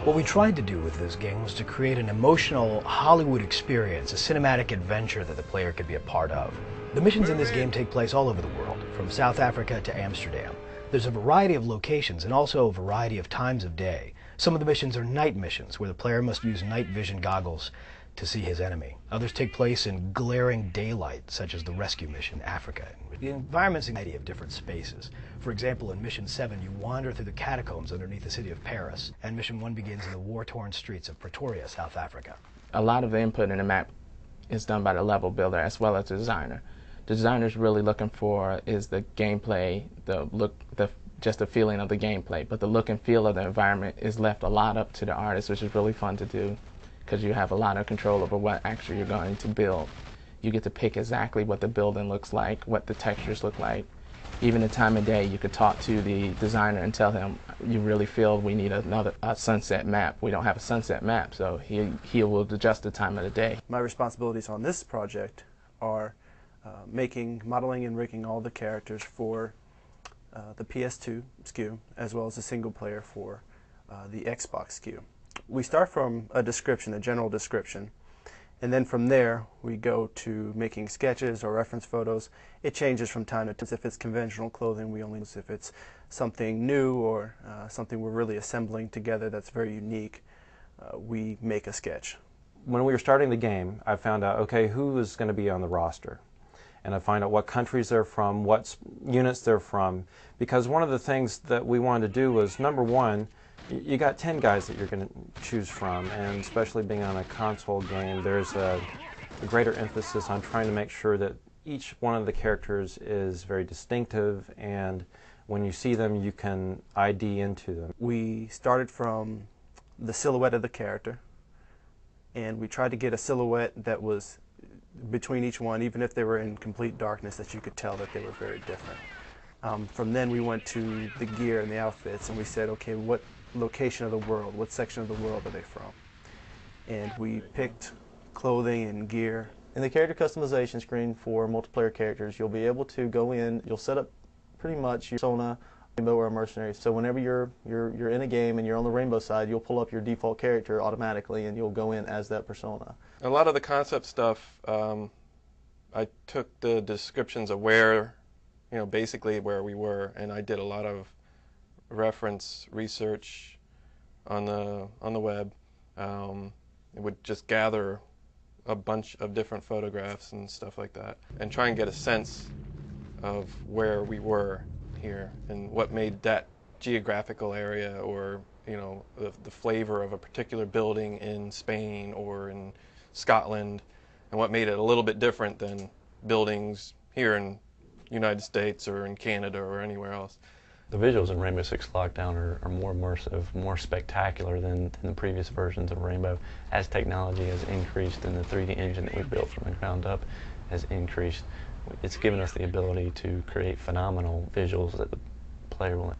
What we tried to do with this game was to create an emotional Hollywood experience, a cinematic adventure that the player could be a part of. The missions in this game take place all over the world, from South Africa to Amsterdam. There's a variety of locations and also a variety of times of day. Some of the missions are night missions, where the player must use night vision goggles to see his enemy. Others take place in glaring daylight, such as the rescue mission, Africa. The environment's a variety of different spaces. For example, in Mission 7, you wander through the catacombs underneath the city of Paris, and Mission 1 begins in the war-torn streets of Pretoria, South Africa. A lot of the input in the map is done by the level builder as well as the designer. The designer's really looking for is the gameplay, the look, just the feeling of the gameplay, but the look and feel of the environment is left a lot up to the artist, which is really fun to do because you have a lot of control over what actually you're going to build. You get to pick exactly what the building looks like, what the textures look like. Even the time of day, you could talk to the designer and tell him, you really feel we need a sunset map. We don't have a sunset map, so he will adjust the time of the day. My responsibilities on this project are modeling and rigging all the characters for the PS2 SKU, as well as a single player for the Xbox SKU. We start from a description, a general description, and then from there we go to making sketches or reference photos. It changes from time to time. If it's conventional clothing, we only use. If it's something new or something we're really assembling together that's very unique, we make a sketch. When we were starting the game, I found out, okay, who is going to be on the roster? And I find out what countries they're from, what units they're from, because one of the things that we wanted to do was, number one, you got 10 guys that you're going to choose from, and especially being on a console game, there's a greater emphasis on trying to make sure that each one of the characters is very distinctive, and when you see them, you can ID into them. We started from the silhouette of the character, and we tried to get a silhouette that was between each one, even if they were in complete darkness, that you could tell that they were very different. From then we went to the gear and the outfits, and we said, okay, what location of the world, what section of the world are they from? And we picked clothing and gear. In the character customization screen for multiplayer characters, you'll be able to go in, you'll set up pretty much your persona, rainbow, or a mercenary. So whenever you're in a game and you're on the rainbow side, you'll pull up your default character automatically and you'll go in as that persona. A lot of the concept stuff, I took the descriptions of where, basically where we were, and I did a lot of reference research on the web. It would just gather a bunch of different photographs and stuff like that, and try and get a sense of where we were here and what made that geographical area, or the flavor of a particular building in Spain or in Scotland, and what made it a little bit different than buildings here in the United States or in Canada or anywhere else. The visuals in Rainbow Six Lockdown are more immersive, more spectacular than the previous versions of Rainbow. As technology has increased and the 3D engine that we built from the ground up has increased, it's given us the ability to create phenomenal visuals that the player will